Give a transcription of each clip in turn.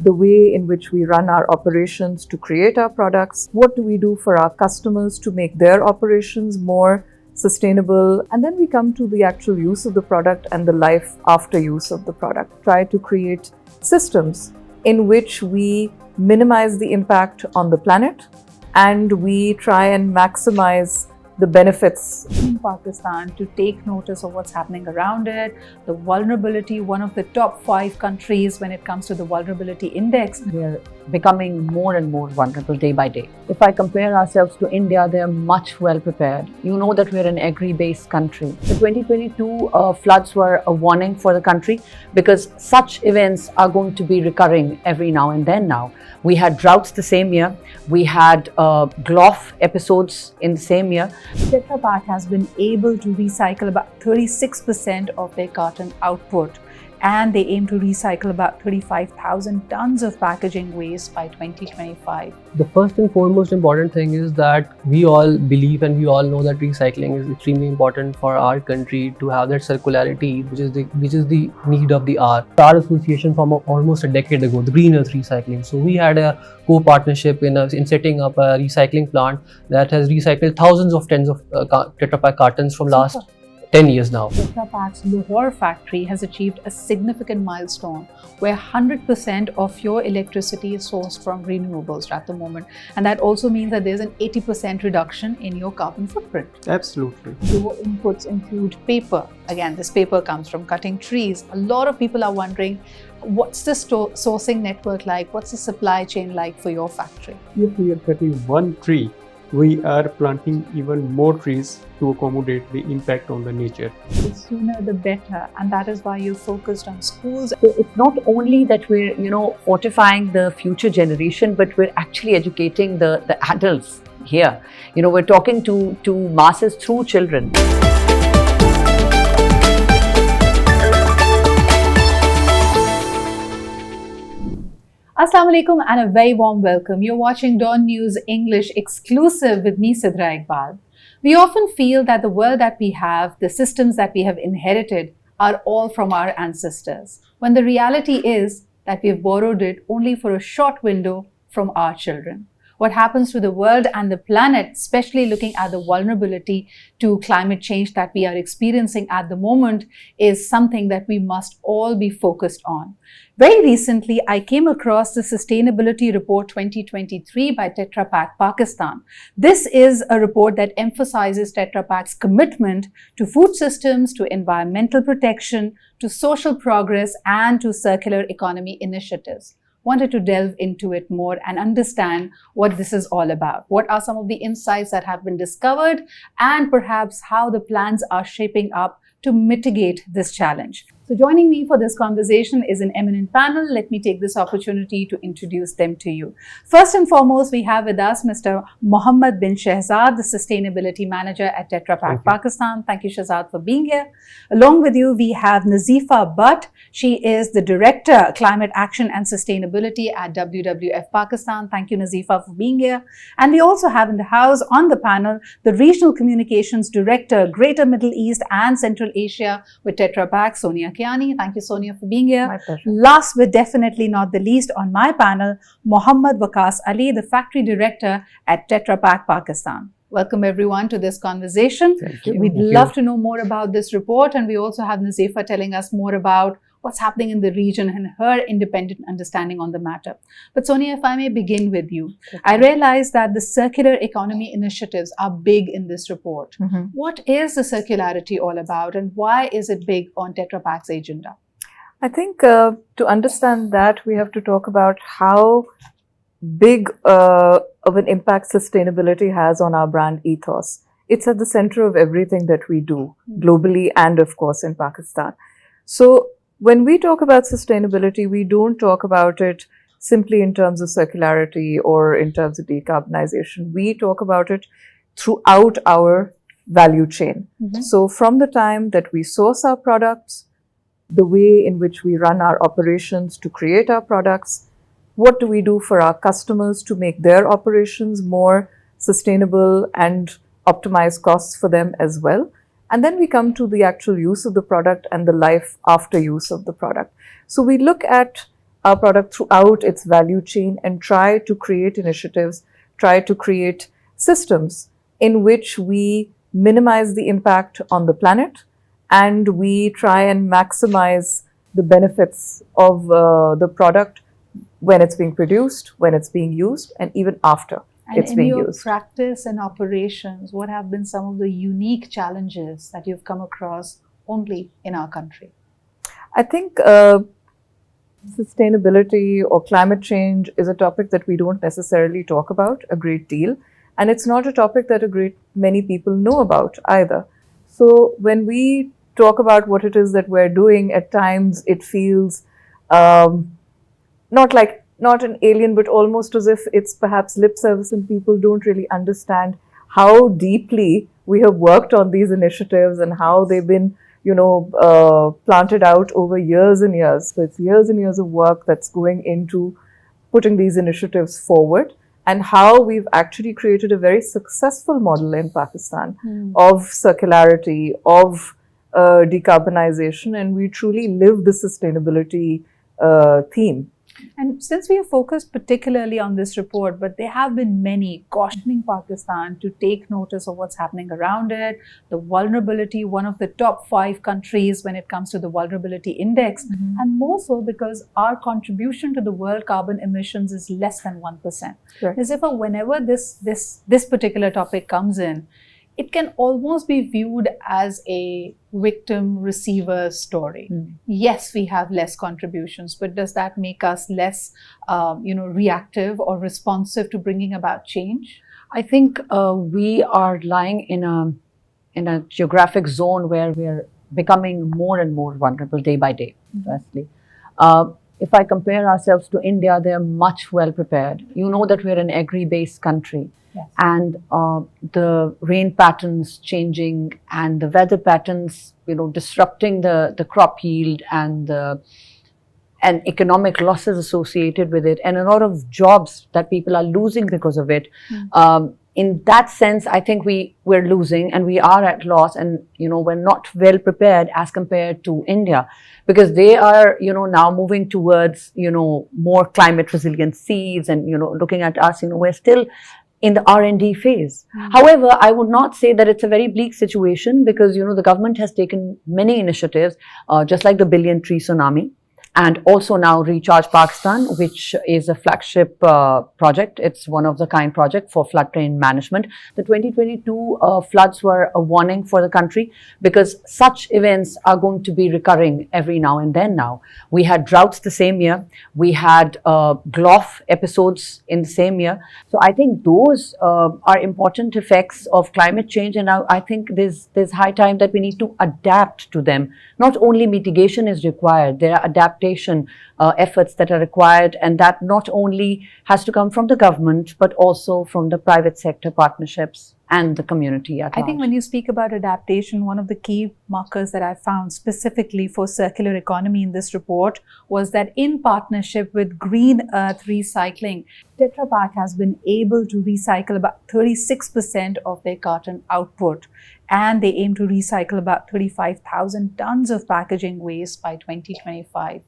the way in which we run our operations to create our products, what do we do for our customers to make their operations more sustainable, and then we come to the actual use of the product and the life after use of the product. Try to create systems in which we minimize the impact on the planet and we try and maximize the benefits in Pakistan to take notice of what's happening around it, the vulnerability, one of the top 5 countries when it comes to the vulnerability index. We're becoming more and more vulnerable day by day. If I compare ourselves to India, they're much well prepared. You know that we're an agri-based country. The 2022 floods were a warning for the country because such events are going to be recurring every now and then now. We had droughts the same year. We had GLOF episodes in the same year. Tetra Pak has been able to recycle about 36% of their carton output, and they aim to recycle about 35,000 tons of packaging waste by 2025. The first and foremost important thing is that we all believe and we all know that recycling is extremely important for our country to have that circularity, which is the need of the hour. Our association from almost a decade ago, the Green Earth Recycling. So we had a co-partnership in setting up a recycling plant that has recycled thousands of tons of Tetra Pak cartons from last 10 years now. Tetra Pak's Lahore factory has achieved a significant milestone where 100% of your electricity is sourced from renewables at the moment. And that also means that there's an 80% reduction in your carbon footprint. Absolutely. Your inputs include paper. Again, this paper comes from cutting trees. A lot of people are wondering, what's the sourcing network like? What's the supply chain like for your factory? If we are cutting one tree, we are planting even more trees to accommodate the impact on the nature. The sooner the better, and that is why you focused on schools. So it's not only that we're, fortifying the future generation, but we're actually educating the adults here. We're talking to masses through children. Assalamu alaikum and a very warm welcome. You're watching DawnNews English exclusive with me, Sidra Iqbal. We often feel that the world that we have, the systems that we have inherited, are all from our ancestors, when the reality is that we've borrowed it only for a short window from our children. What happens to the world and the planet, especially looking at the vulnerability to climate change that we are experiencing at the moment, is something that we must all be focused on. Very recently, I came across the Sustainability Report 2023 by Tetra Pak Pakistan. This is a report that emphasizes Tetra Pak's commitment to food systems, to environmental protection, to social progress, and to circular economy initiatives. Wanted to delve into it more and understand what this is all about. What are some of the insights that have been discovered, and perhaps how the plans are shaping up to mitigate this challenge. So joining me for this conversation is an eminent panel. Let me take this opportunity to introduce them to you. First and foremost, we have with us Mr. Mohammed bin Shehzad, the Sustainability Manager at Tetra Pak Pakistan. Thank you, Shehzad, for being here. Along with you, we have Nazifa Butt. She is the Director, Climate Action and Sustainability at WWF Pakistan. Thank you, Nazifa, for being here. And we also have in the house on the panel, the Regional Communications Director, Greater Middle East and Central Asia with Tetra Pak, Sonia Kiani. Thank you, Sonia, for being here. My pleasure. Last but definitely not the least on my panel, Mohammad Waqas Ali, the Factory Director at Tetra Pak Pakistan. Welcome everyone to this conversation. Thank you. We'd love to know more about this report, and we also have Nazifa telling us more about what's happening in the region and her independent understanding on the matter. But Sonia, if I may begin with you, I realize that the circular economy initiatives are big in this report. What is the circularity all about, and why is it big on Tetra Pak's agenda? I think to understand that, we have to talk about how big of an impact sustainability has on our brand ethos. It's at the center of everything that we do globally and, of course, in Pakistan. So when we talk about sustainability, we don't talk about it simply in terms of circularity or in terms of decarbonization. We talk about it throughout our value chain. So from the time that we source our products, the way in which we run our operations to create our products, what do we do for our customers to make their operations more sustainable and optimize costs for them as well. And then we come to the actual use of the product and the life after use of the product. So we look at our product throughout its value chain and try to create initiatives, try to create systems in which we minimize the impact on the planet and we try and maximize the benefits of the product when it's being produced, when it's being used, and even after And it's in being your used. practice and operations, what have been some of the unique challenges that you've come across only in our country? I think sustainability or climate change is a topic that we don't necessarily talk about a great deal. And it's not a topic that a great many people know about either. So when we talk about what it is that we're doing, at times it feels not an alien, but almost as if it's perhaps lip service and people don't really understand how deeply we have worked on these initiatives and how they've been planted out over years and years. So it's years and years of work that's going into putting these initiatives forward, and how we've actually created a very successful model in Pakistan of circularity, of decarbonization, and we truly live the sustainability theme. And since we have focused particularly on this report, but there have been many cautioning Pakistan to take notice of what's happening around it, the vulnerability, one of the top 5 countries when it comes to the vulnerability index, and more so because our contribution to the world carbon emissions is less than 1%. Correct. As if whenever this particular topic comes in, it can almost be viewed as a victim-receiver story. Yes, we have less contributions, but does that make us less, reactive or responsive to bringing about change? I think we are lying in a geographic zone where we are becoming more and more vulnerable day by day. Firstly, if I compare ourselves to India, they are much well prepared. You know that we are an agri-based country. Yes. And the rain patterns changing and the weather patterns, disrupting the crop yield and economic losses associated with it, and a lot of jobs that people are losing because of it. In that sense, I think we're losing and we are at loss, and we're not well prepared as compared to India, because they are now moving towards more climate resilient seeds, and looking at us, we're still in the R&D phase. However, I would not say that it's a very bleak situation, because the government has taken many initiatives, just like the Billion Tree Tsunami, and also now Recharge Pakistan, which is a flagship project. It's one of the kind project for floodplain management. The 2022 floods were a warning for the country, because such events are going to be recurring every now and then now. We had droughts the same year. We had GLOF episodes in the same year. So I think those are important effects of climate change, and I think there's high time that we need to adapt to them. Not only mitigation is required, there are adaptation efforts that are required, and that not only has to come from the government, but also from the private sector partnerships and the community at large. I think when you speak about adaptation, one of the key markers that I found specifically for circular economy in this report was that in partnership with Green Earth Recycling, Tetra Pak has been able to recycle about 36% of their carton output, and they aim to recycle about 35,000 tons of packaging waste by 2025,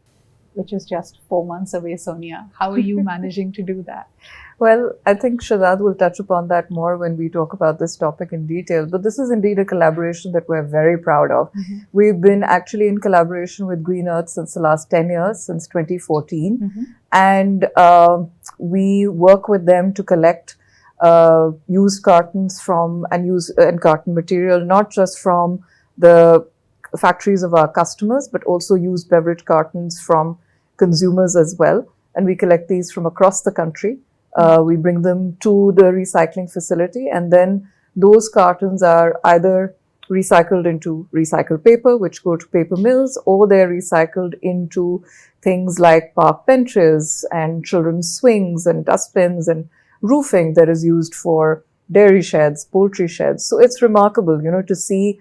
which is just 4 months away. Sonia, how are you managing to do that? Well, I think Shahzad will touch upon that more when we talk about this topic in detail. But this is indeed a collaboration that we're very proud of. We've been actually in collaboration with Green Earth since the last 10 years, since 2014. And we work with them to collect used cartons and carton material, not just from the factories of our customers, but also used beverage cartons from consumers as well. And we collect these from across the country. We bring them to the recycling facility, and then those cartons are either recycled into recycled paper, which go to paper mills, or they're recycled into things like park benches and children's swings and dustbins and roofing that is used for dairy sheds, poultry sheds. So it's remarkable, to see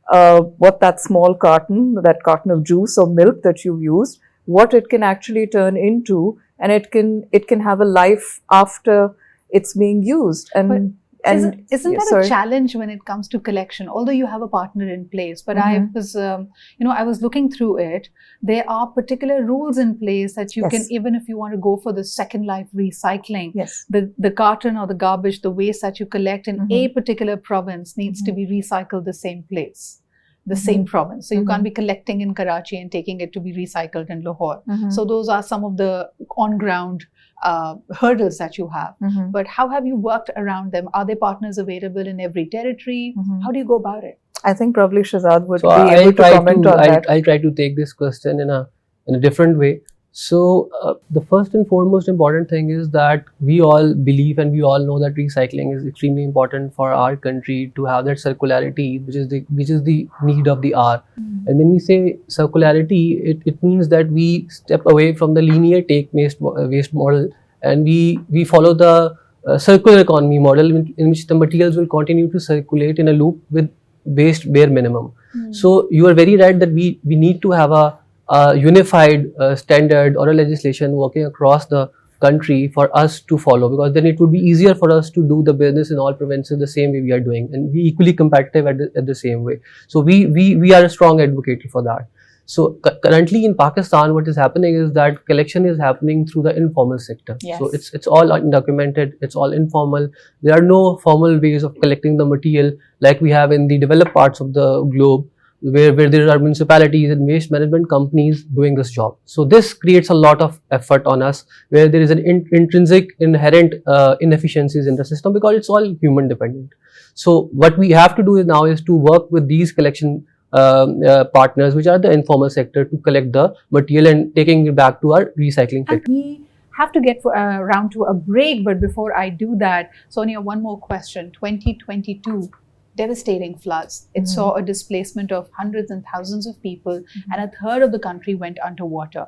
what that small carton, that carton of juice or milk that you've used, what it can actually turn into, and it can have a life after it's being used. And And isn't yeah, that sorry. a challenge when it comes to collection? Although you have a partner in place, but Mhm. I was looking through it. There are particular rules in place that you can, Yes. even if you want to go for the second life recycling, Yes. the carton or the garbage, the waste that you collect in a Mhm. particular province needs to be recycled the same place, the Mhm. same province. So you can't Mhm. be collecting in Karachi and taking it to be recycled in Lahore. Mhm. So those are some of the on-ground hurdles that you have. Mhm. But how have you worked around them? Are there partners available in every territory? Mhm. How do you go about it? I think probably Shazad would So be I'll able to try comment to on that. I'll try to take this question in a different way. So the first and foremost important thing is that we all believe and we all know that recycling is extremely important for our country to have that circularity, which is the need of the hour. And when we say circularity, it means that we step away from the linear take waste model, and we follow the circular economy model in which the materials will continue to circulate in a loop with waste bare minimum. So you are very right that we need to have a unified standard or a legislation working across the country for us to follow, because then it would be easier for us to do the business in all provinces the same way we are doing and be equally competitive at the same way. So we are a strong advocate for that. So currently in Pakistan, what is happening is that collection is happening through the informal sector. Yes. So it's all undocumented, it's all informal. There are no formal ways of collecting the material like we have in the developed parts of the globe, where there are municipalities and waste management companies doing this job. So this creates a lot of effort on us, where there is an intrinsic inherent inefficiencies in the system, because it's all human dependent. So what we have to do now is to work with these collection partners, which are the informal sector, to collect the material and taking it back to our recycling And factory. we have to get around to a break. But before I do that, Sonia, one more question. 2022, devastating floods. It saw a displacement of hundreds and thousands of people, and a third of the country went underwater.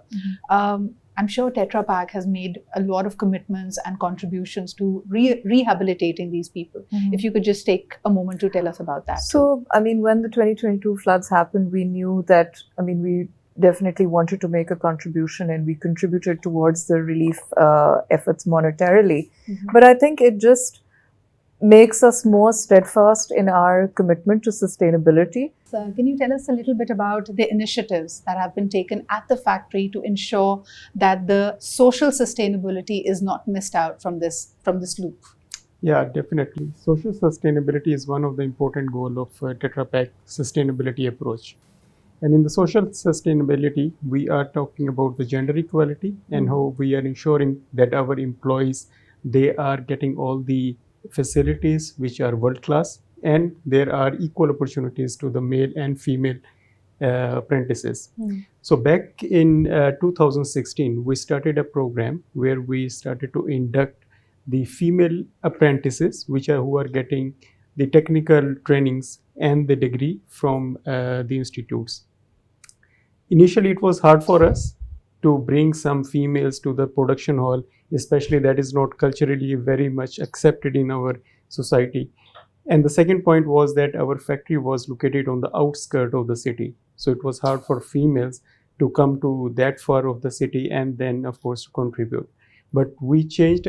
I'm sure Tetra Pak has made a lot of commitments and contributions to rehabilitating these people. If you could just take a moment to tell us about that. So, I mean, when the 2022 floods happened, we knew that, I mean, we definitely wanted to make a contribution, and we contributed towards the relief efforts monetarily. But I think it just makes us more steadfast in our commitment to sustainability. So can you tell us a little bit about the initiatives that have been taken at the factory to ensure that the social sustainability is not missed out from this loop? Yeah, definitely. Social sustainability is one of the important goals of Tetra Pak sustainability approach. And in the social sustainability, we are talking about the gender equality and how we are ensuring that our employees, they are getting all the facilities which are world class, and there are equal opportunities to the male and female apprentices. So back in 2016, we started a program where we started to induct the female apprentices, who are getting the technical trainings and the degree from the institutes. Initially, it was hard for us to bring some females to the production hall, especially that is not culturally very much accepted in our society. And the second point was that our factory was located on the outskirts of the city. So it was hard for females to come to that far of the city and then, of course, to contribute. But we changed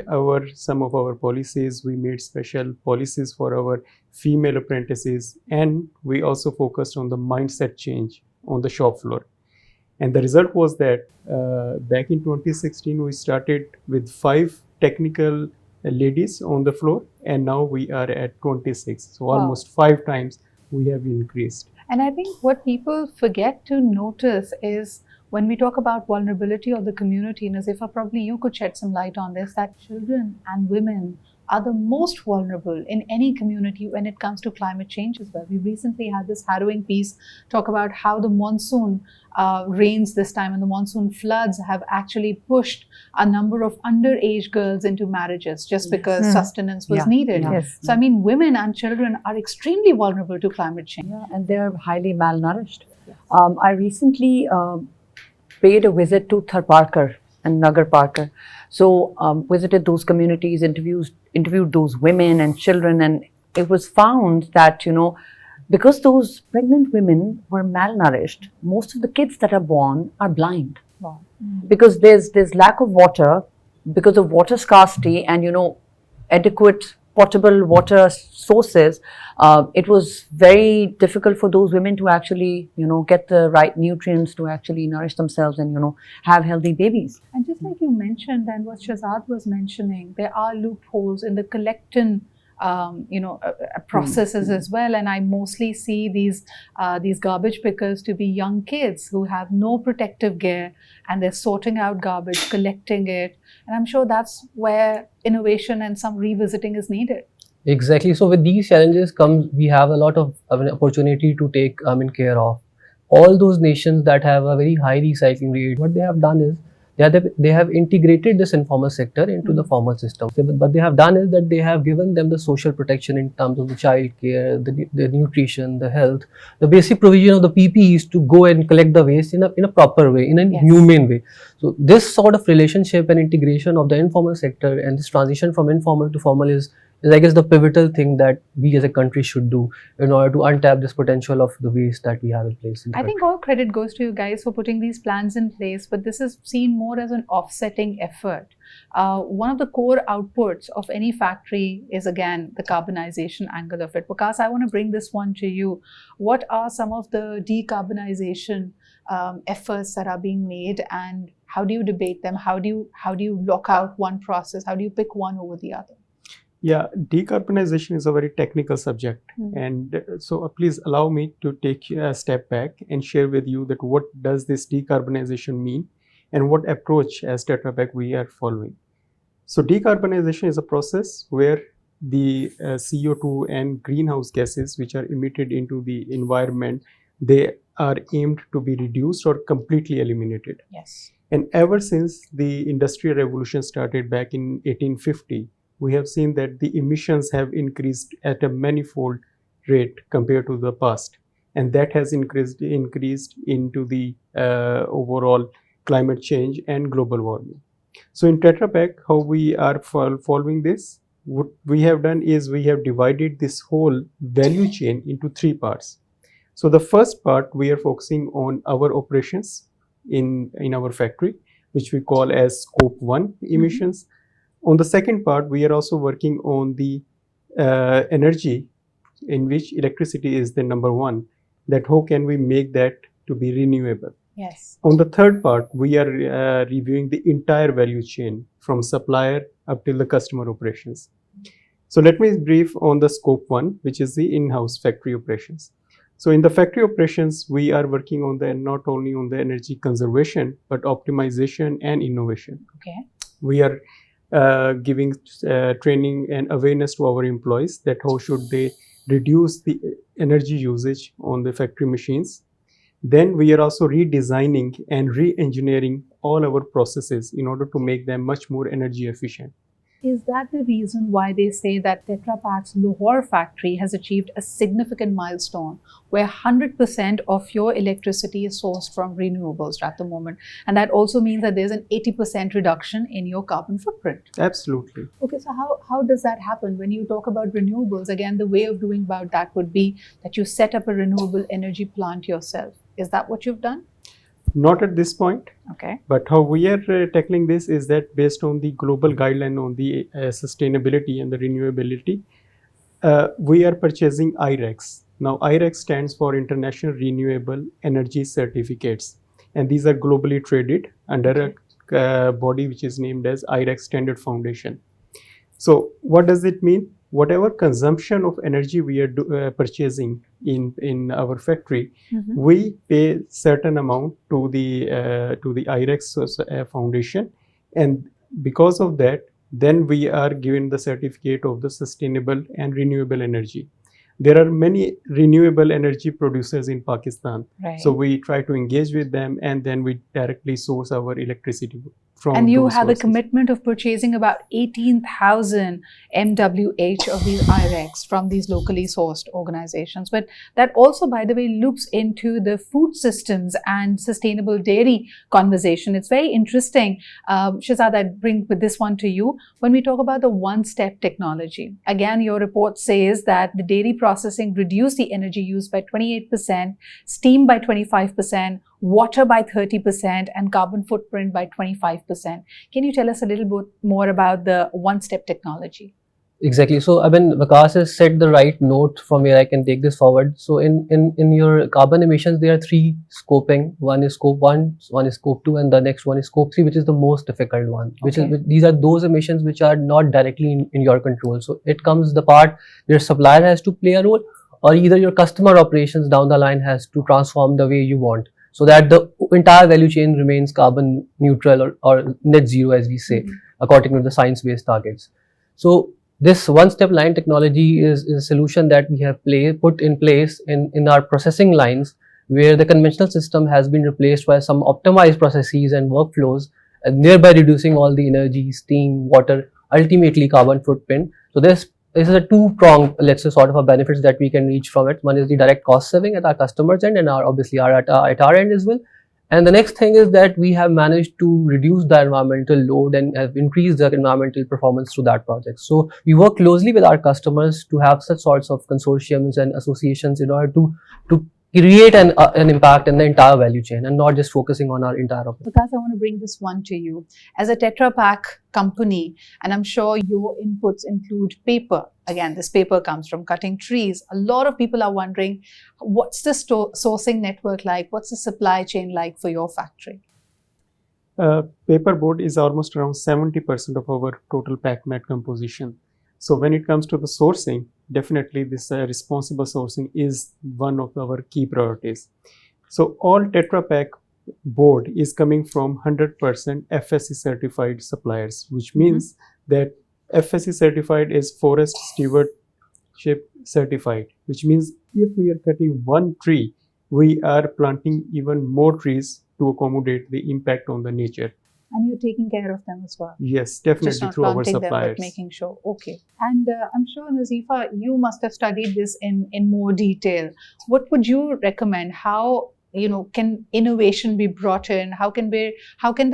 some of our policies. We made special policies for our female apprentices, and we also focused on the mindset change on the shop floor. And the result was that back in 2016, we started with 5 technical ladies on the floor, and now we are at 26. So almost 5 times we have increased. And I think what people forget to notice is, when we talk about vulnerability of the community, Nazifa, probably you could shed some light on this, that children and women are the most vulnerable in any community when it comes to climate change as well. We recently had this harrowing piece talk about how the monsoon rains this time and the monsoon floods have actually pushed a number of underage girls into marriages just because sustenance was needed. Yes. So, I mean, women and children are extremely vulnerable to climate change. Yeah, and they're highly malnourished. I recently paid a visit to Tharparkar and Nagar Parkar. So visited those communities, interviewed those women and children, and it was found that, because those pregnant women were malnourished, most of the kids that are born are blind. Wow. Because there's lack of water, because of water scarcity and adequate potable water sources, it was very difficult for those women to actually, get the right nutrients to actually nourish themselves and, have healthy babies. And just like you mentioned, and what Shahzad was mentioning, there are loopholes in the collecting processes as well. And I mostly see these garbage pickers to be young kids who have no protective gear, and they're sorting out garbage, collecting it. And I'm sure that's where innovation and some revisiting is needed. Exactly. So with these challenges we have a lot of opportunity to take care of. All those nations that have a very high recycling rate, what they have done is they have integrated this informal sector into the formal system. But they have done is that they have given them the social protection in terms of the child care, the nutrition, the health, the basic provision of the PPEs to go and collect the waste in a proper way, in a humane way. So this sort of relationship and integration of the informal sector and this transition from informal to formal is I guess the pivotal thing that we as a country should do in order to untap this potential of the waste that we have in place. I think all credit goes to you guys for putting these plans in place, but this is seen more as an offsetting effort. One of the core outputs of any factory is, again, the carbonization angle of it. Vikas, I want to bring this one to you. What are some of the decarbonization efforts that are being made, and how do you debate them? How do you lock out one process? How do you pick one over the other? Yeah, decarbonization is a very technical subject, and so please allow me to take a step back and share with you that what does this decarbonization mean and what approach as Tetra Pak we are following. So decarbonization is a process where the CO2 and greenhouse gases which are emitted into the environment, they are aimed to be reduced or completely eliminated. Yes. And ever since the Industrial Revolution started back in 1850, we have seen that the emissions have increased at a manifold rate compared to the past, and that has increased into the overall climate change and global warming. So in Tetra Pak, how we are following this, what we have done is we have divided this whole value chain into three parts. So the first part, we are focusing on our operations in our factory, which we call as scope 1 emissions. On the second part, we are also working on the energy, in which electricity is the number one, that how can we make that to be renewable. Yes. On the third part, we are reviewing the entire value chain from supplier up till the customer operations. So let me brief on the scope 1, which is the in-house factory operations. So in the factory operations, we are working on not only on the energy conservation, but optimization and innovation. Okay. We are giving training and awareness to our employees that how should they reduce the energy usage on the factory machines. Then we are also redesigning and re-engineering all our processes in order to make them much more energy efficient. Is that the reason why they say that Tetra Pak's Lahore factory has achieved a significant milestone where 100% of your electricity is sourced from renewables at the moment? And that also means that there's an 80% reduction in your carbon footprint. Absolutely. Okay, so how does that happen? When you talk about renewables, again, the way of doing about that would be that you set up a renewable energy plant yourself. Is that what you've done? Not at this point. Okay. But how we are tackling this is that based on the global guideline on the sustainability and the renewability, we are purchasing IREX. Now, IREX stands for International Renewable Energy Certificates, and these are globally traded under a body which is named as IREX Standard Foundation. So what does it mean? Whatever consumption of energy we are purchasing in our factory, we pay certain amount to the IREX Foundation, and because of that, then we are given the certificate of the sustainable and renewable energy. There are many renewable energy producers in Pakistan, so we try to engage with them, and then we directly source our electricity from. And you have sources. the commitment of purchasing about 18,000 MWH of these IREX from these locally sourced organizations. But that also, by the way, loops into the food systems and sustainable dairy conversation. It's very interesting. Shahzad, I bring with this one to you. When we talk about the one-step technology, again, your report says that the dairy processing reduced the energy use by 28%, steam by 25%, water by 30%, and carbon footprint by 25%. Can you tell us a little bit more about the one-step technology? Exactly. So, I mean, Vikas has set the right note from where I can take this forward. So, in your carbon emissions, there are three scoping. One is scope one, one is scope two, and the next one is scope three, which is the most difficult one. These are those emissions which are not directly in your control. So, it comes the part where supplier has to play a role, or either your customer operations down the line has to transform the way you want, so that the entire value chain remains carbon neutral or net zero, as we say, according to the science-based targets. So, this one-step line technology is a solution that we have put in place in our processing lines, where the conventional system has been replaced by some optimized processes and workflows, and thereby reducing all the energy, steam, water, ultimately carbon footprint. So this is a two-pronged, let's say, sort of a benefits that we can reach from it. One is the direct cost saving at our customers' end, and obviously at our end as well. And the next thing is that we have managed to reduce the environmental load and have increased the environmental performance through that project. So we work closely with our customers to have such sorts of consortiums and associations in order to create an impact in the entire value chain, and not just focusing on our entire operation. Vikas, I want to bring this one to you. As a Tetra Pak company, and I'm sure your inputs include paper. Again, this paper comes from cutting trees. A lot of people are wondering, what's the sourcing network like? What's the supply chain like for your factory? Paperboard is almost around 70% of our total pack mat composition. So when it comes to the sourcing, definitely this responsible sourcing is one of our key priorities. So all Tetra Pak board is coming from 100% FSC certified suppliers, which means that FSC certified is Forest Stewardship certified, which means if we are cutting one tree, we are planting even more trees to accommodate the impact on the nature. And you're taking care of them as well. Yes, definitely, just not through our planting suppliers. them, but making sure. Okay. And I'm sure, Nazifa, you must have studied this in more detail. What would you recommend? How, can innovation be brought in? How can the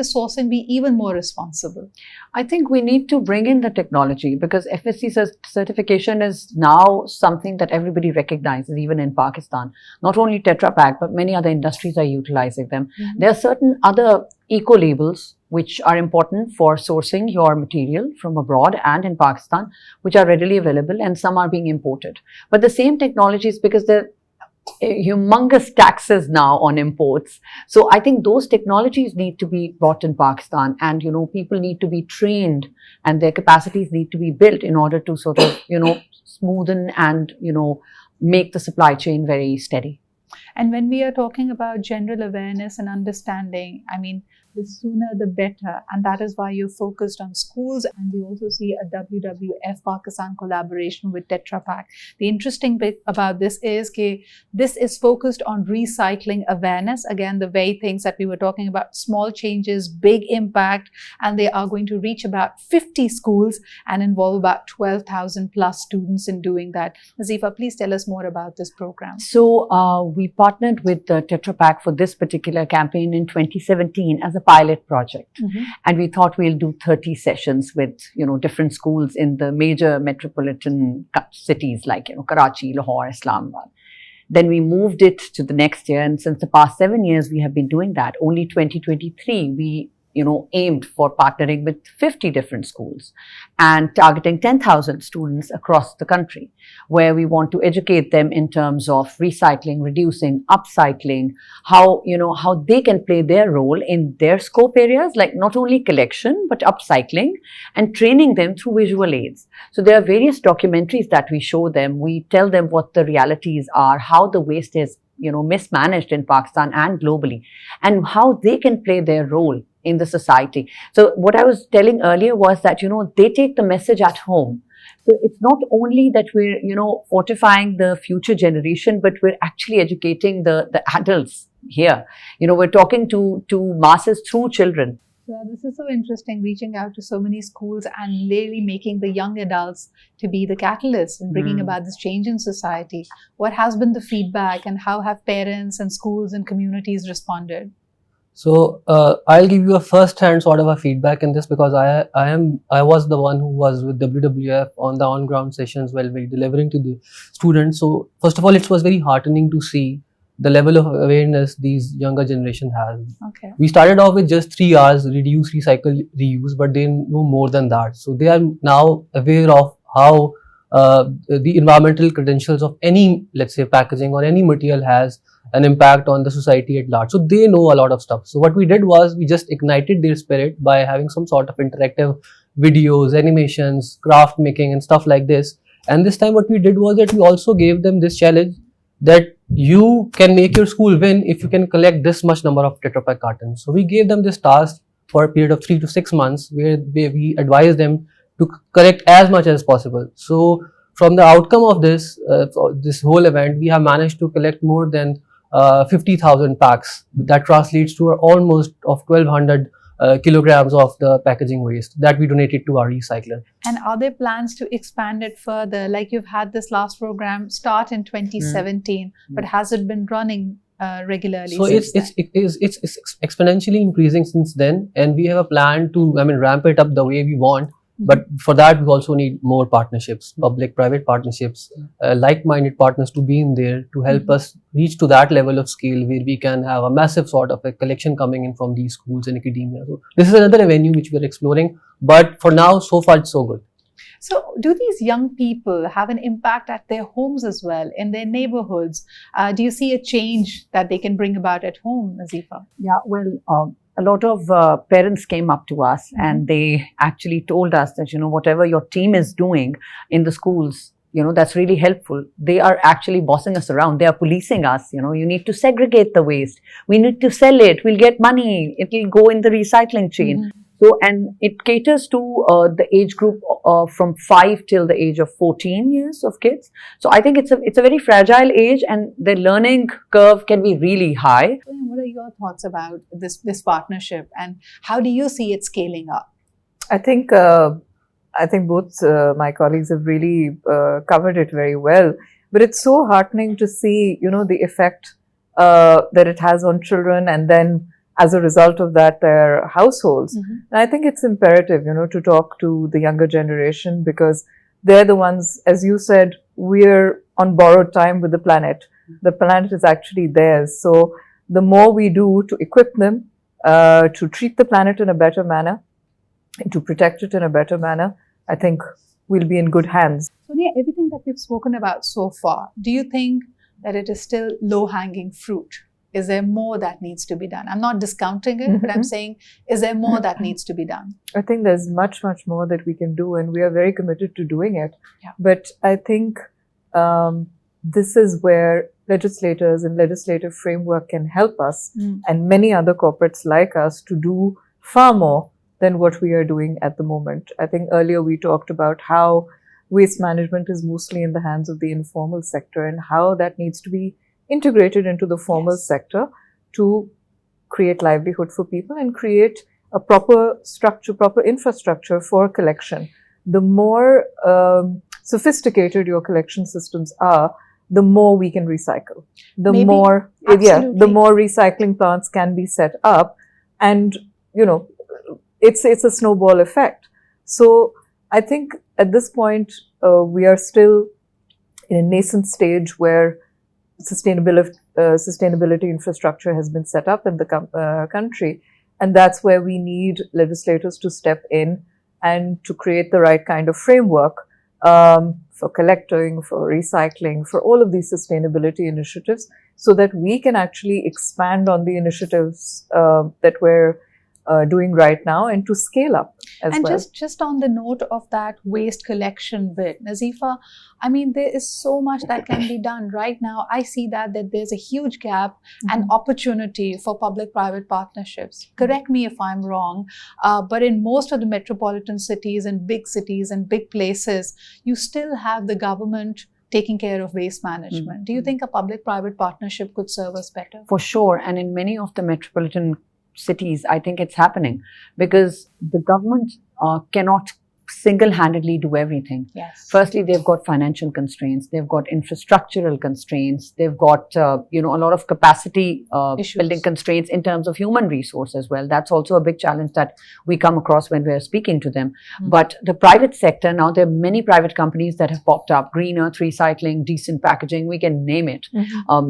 sourcing be even more responsible? I think we need to bring in the technology, because FSC certification is now something that everybody recognizes, even in Pakistan. Not only Tetra Pak, but many other industries are utilizing them. There are certain other eco-labels which are important for sourcing your material from abroad and in Pakistan, which are readily available, and some are being imported. But the same technologies, because they're humongous taxes now on imports. So I think those technologies need to be brought in Pakistan, and people need to be trained, and their capacities need to be built in order to sort of smoothen and make the supply chain very steady. And when we are talking about general awareness and understanding, I mean, the sooner the better. And that is why you're focused on schools. And we also see a WWF Pakistan collaboration with Tetra Pak. The interesting bit about this is that this is focused on recycling awareness. Again, the very things that we were talking about, small changes, big impact. And they are going to reach about 50 schools and involve about 12,000 plus students in doing that. Nazifa, please tell us more about this program. So we partnered with Tetra Pak for this particular campaign in 2017 as a pilot project. And we thought we'll do 30 sessions with, different schools in the major metropolitan cities like, Karachi, Lahore, Islamabad. Then we moved it to the next year. And since the past 7 years, we have been doing that. Only 2023, we aimed for partnering with 50 different schools and targeting 10,000 students across the country, where we want to educate them in terms of recycling, reducing, upcycling, how they can play their role in their scope areas, like not only collection, but upcycling, and training them through visual aids. So there are various documentaries that we show them. We tell them what the realities are, how the waste is, mismanaged in Pakistan and globally, and how they can play their role in the society. So what I was telling earlier was that, they take the message at home. So it's not only that we're, fortifying the future generation, but we're actually educating the adults here. We're talking to masses through children. Yeah, this is so interesting, reaching out to so many schools and really making the young adults to be the catalyst and bringing about this change in society. What has been the feedback, and how have parents and schools and communities responded? So I'll give you a first-hand sort of a feedback in this, because I was the one who was with WWF on the on-ground sessions while we delivering to the students. So first of all, it was very heartening to see the level of awareness these younger generation has. Okay. We started off with just 3 R's: reduce, recycle, reuse, but they know more than that. So they are now aware of how the environmental credentials of any, let's say, packaging or any material has an impact on the society at large. So they know a lot of stuff. So what we did was we just ignited their spirit by having some sort of interactive videos, animations, craft making and stuff like this. And this time what we did was that we also gave them this challenge that you can make your school win if you can collect this much number of Tetra Pak cartons. So we gave them this task for a period of 3 to 6 months where we advised them to collect as much as possible. So from the outcome of this whole event, we have managed to collect more than 50,000 packs. That translates to almost of 1200 kilograms of the packaging waste that we donated to our recycler. And are there plans to expand it further? Like you've had this last program start in 2017, but has it been running regularly? So it's exponentially increasing since then, and we have a plan to ramp it up the way we want. But for that, we also need more partnerships, public-private partnerships, like-minded partners to be in there to help us reach to that level of scale where we can have a massive sort of a collection coming in from these schools and academia. So this is another avenue which we are exploring. But for now, so far, it's so good. So do these young people have an impact at their homes as well, in their neighborhoods? Do you see a change that they can bring about at home, Nazifa? Yeah, well, a lot of parents came up to us and they actually told us that, whatever your team is doing in the schools, that's really helpful. They are actually bossing us around. They are policing us. You need to segregate the waste. We need to sell it. We'll get money. It will go in the recycling chain. So, and it caters to the age group from 5 till the age of 14 years of kids. So I think it's a very fragile age, and the learning curve can be really high. What are your thoughts about this partnership, and how do you see it scaling up? I think both my colleagues have really covered it very well. But it's so heartening to see, the effect that it has on children, and then as a result of that, their households. And I think it's imperative, to talk to the younger generation, because they're the ones, as you said, we're on borrowed time with the planet. The planet is actually theirs. So the more we do to equip them to treat the planet in a better manner, to protect it in a better manner, I think we'll be in good hands. Sonia, everything that we've spoken about so far, do you think that it is still low-hanging fruit? Is there more that needs to be done? I'm not discounting it, but I'm saying, is there more that needs to be done? I think there's much, much more that we can do, and we are very committed to doing it. Yeah. But I think this is where legislators and legislative framework can help us, and many other corporates like us, to do far more than what we are doing at the moment. I think earlier we talked about how waste management is mostly in the hands of the informal sector, and how that needs to be integrated into the formal sector to create livelihood for people and create a proper structure, proper infrastructure for collection. The more sophisticated your collection systems are, the more we can recycle. The more recycling plants can be set up, and it's a snowball effect. So I think at this point we are still in a nascent stage where sustainability infrastructure has been set up in the country, and that's where we need legislators to step in and to create the right kind of framework for collecting, for recycling, for all of these sustainability initiatives, so that we can actually expand on the initiatives that we're doing right now, and to scale up as well. And just on the note of that waste collection bit, Nazifa, I mean, there is so much that can be done right now. I see that there's a huge gap and opportunity for public-private partnerships. Correct me if I'm wrong, but in most of the metropolitan cities and big places, you still have the government taking care of waste management. Do you think a public-private partnership could serve us better? For sure. And in many of the metropolitan cities, I think it's happening, because the government cannot single-handedly do everything. Yes. Firstly, they've got financial constraints, they've got infrastructural constraints, they've got a lot of capacity building constraints in terms of human resource as well. That's also a big challenge that we come across when we're speaking to them. But the private sector, now there are many private companies that have popped up: Green Earth Recycling, Decent Packaging, we can name it.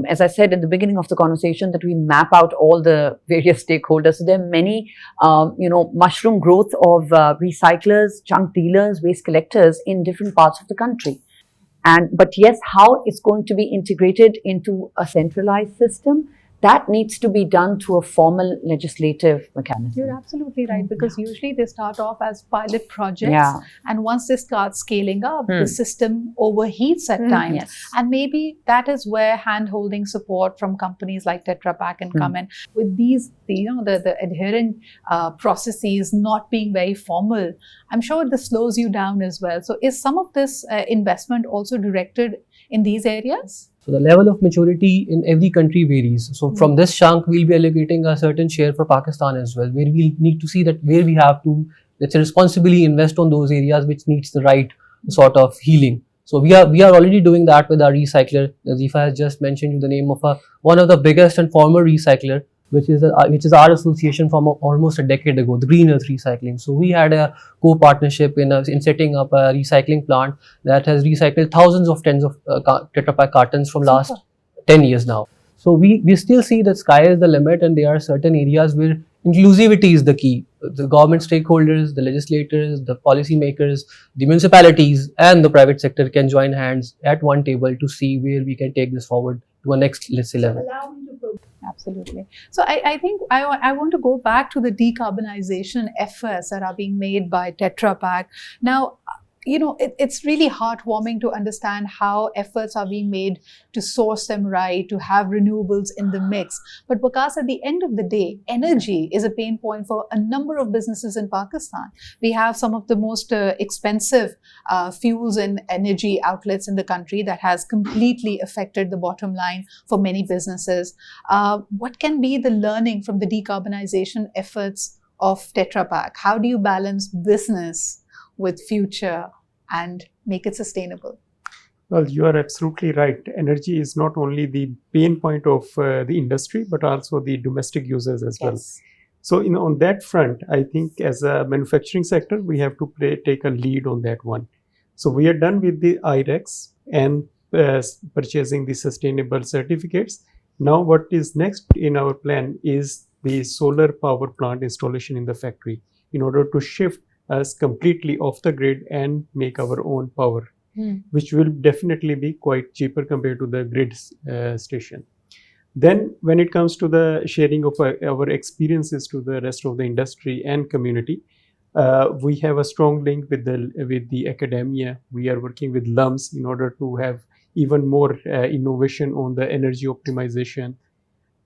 As I said in the beginning of the conversation, that we map out all the various stakeholders. So there are many, mushroom growth of recyclers, chunk junk dealers, waste collectors in different parts of the country. But yes, how it's going to be integrated into a centralized system, that needs to be done through a formal legislative mechanism. You're absolutely right, because usually they start off as pilot projects, Yeah. and once they start scaling up, the system overheats at times. Yes. And maybe that is where hand-holding support from companies like Tetra Pak can come in. With these, the adherent processes not being very formal, I'm sure this slows you down as well. So is some of this investment also directed in these areas? So the level of maturity in every country varies. So from this chunk, we'll be allocating a certain share for Pakistan as well, where we'll need to see that where we have to, let's say, responsibly invest on those areas which needs the right sort of healing. So we are already doing that with our recycler. Nazifa has just mentioned you the name of one of the biggest and former recycler, which is our association from almost a decade ago, the Green Earth Recycling. So we had a co-partnership in setting up a recycling plant that has recycled thousands of tons of Tetra Pak cartons from last 10 years now. So we still see that sky is the limit, and there are certain areas where inclusivity is the key. The government stakeholders, the legislators, the policymakers, the municipalities and the private sector can join hands at one table to see where we can take this forward to a next, let's say, level. Absolutely. So I think I want to go back to the decarbonization efforts that are being made by Tetra Pak. Now, it's really heartwarming to understand how efforts are being made to source them right, to have renewables in the mix. But because at the end of the day, energy is a pain point for a number of businesses in Pakistan. We have some of the most expensive fuels and energy outlets in the country that has completely affected the bottom line for many businesses. What can be the learning from the decarbonization efforts of Tetra Pak? How do you balance business with future and make it sustainable? Well, you are absolutely right. Energy is not only the pain point of the industry, but also the domestic users as well. So, on that front, I think as a manufacturing sector, we have to take a lead on that one. So, we are done with the IREX and purchasing the sustainable certificates. Now, what is next in our plan is the solar power plant installation in the factory in order to shift us completely off the grid and make our own power, which will definitely be quite cheaper compared to the grid station. Then when it comes to the sharing of our experiences to the rest of the industry and community, we have a strong link with the academia. We are working with LUMS in order to have even more innovation on the energy optimization.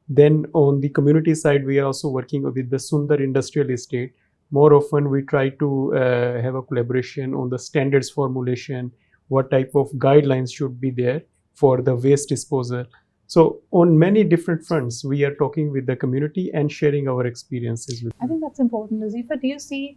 Then on the community side, we are also working with the Sundar Industrial Estate. More often, we try to have a collaboration on the standards formulation, what type of guidelines should be there for the waste disposal. So on many different fronts, we are talking with the community and sharing our experiences with them. I think that's important. Nazifa, do you see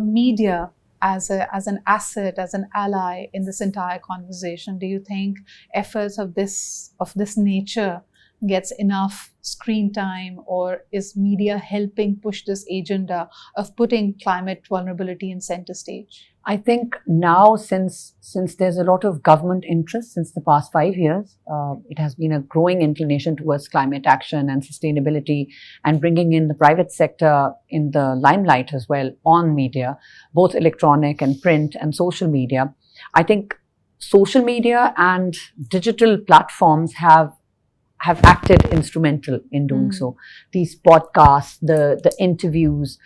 media as an asset, as an ally in this entire conversation? Do you think efforts of this nature gets enough screen time, or is media helping push this agenda of putting climate vulnerability in center stage? I think now, since there's a lot of government interest since the past 5 years, it has been a growing inclination towards climate action and sustainability, and bringing in the private sector in the limelight as well on media, both electronic and print and social media. I think social media and digital platforms have acted instrumental in doing so. These podcasts, the interviews,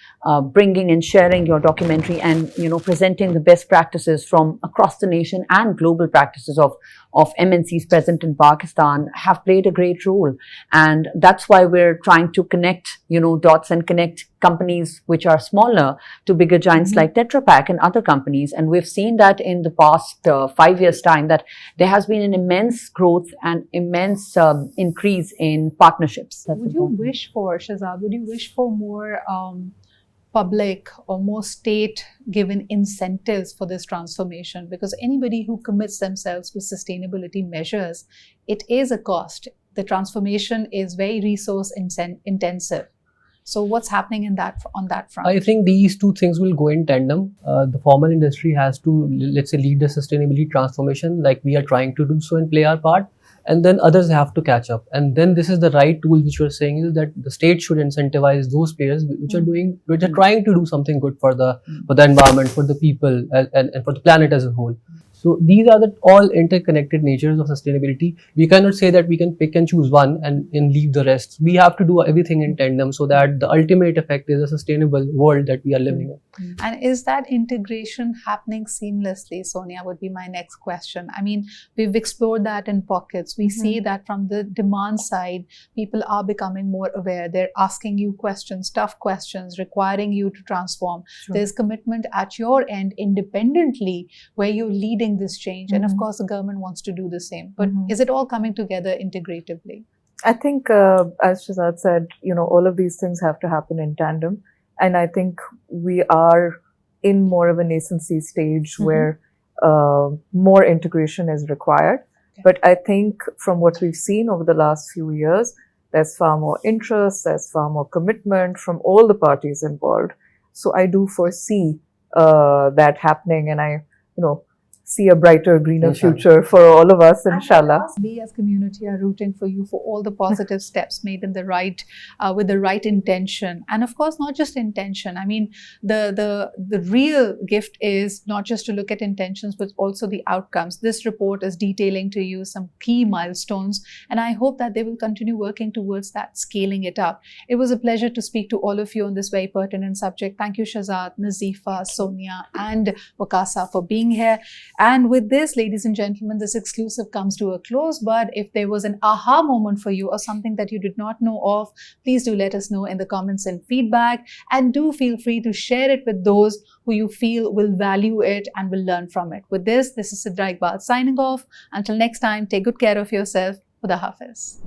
bringing and sharing your documentary, and presenting the best practices from across the nation and global practices of MNCs present in Pakistan have played a great role. And that's why we're trying to connect dots and connect companies which are smaller to bigger giants like Tetra Pak and other companies. And we've seen that in the past 5 years' time, that there has been an immense growth and immense increase in partnerships. Would you wish for, Shahzad, more public or more state-given incentives for this transformation? Because anybody who commits themselves to sustainability measures, it is a cost. The transformation is very resource intensive. So what's happening on that front? I think these two things will go in tandem. The formal industry has to, let's say, lead the sustainability transformation, like we are trying to do so and play our part. and then others have to catch up. And then this is the right tool which you're saying, is that the state should incentivize those players which are trying to do something good for the environment, for the people, and for the planet as a whole. So these are the all interconnected natures of sustainability. We cannot say that we can pick and choose one and leave the rest. We have to do everything in tandem so that the ultimate effect is a sustainable world that we are living in. And is that integration happening seamlessly, Sonia, would be my next question. I mean, we've explored that in pockets. We see that from the demand side, people are becoming more aware. They're asking you questions, tough questions, requiring you to transform. There's commitment at your end independently where you're leading this change. And of course, the government wants to do the same. But is it all coming together integratively? I think, as Shazad said, all of these things have to happen in tandem. And I think we are in more of a nascency stage where more integration is required. But I think from what we've seen over the last few years, there's far more interest, there's far more commitment from all the parties involved. So I do foresee that happening, and I, see a brighter, greener future for all of us, inshallah. We as community are rooting for you for all the positive steps made in the right, with the right intention. And of course, not just intention. I mean, the real gift is not just to look at intentions, but also the outcomes. This report is detailing to you some key milestones, and I hope that they will continue working towards that, scaling it up. It was a pleasure to speak to all of you on this very pertinent subject. Thank you, Shazad, Nazifa, Sonia, and Wakasa for being here. And with this, ladies and gentlemen, this exclusive comes to a close. But if there was an aha moment for you or something that you did not know of, please do let us know in the comments and feedback. And do feel free to share it with those who you feel will value it and will learn from it. With this is Sidra Iqbal signing off. Until next time, take good care of yourself. Khuda Hafiz.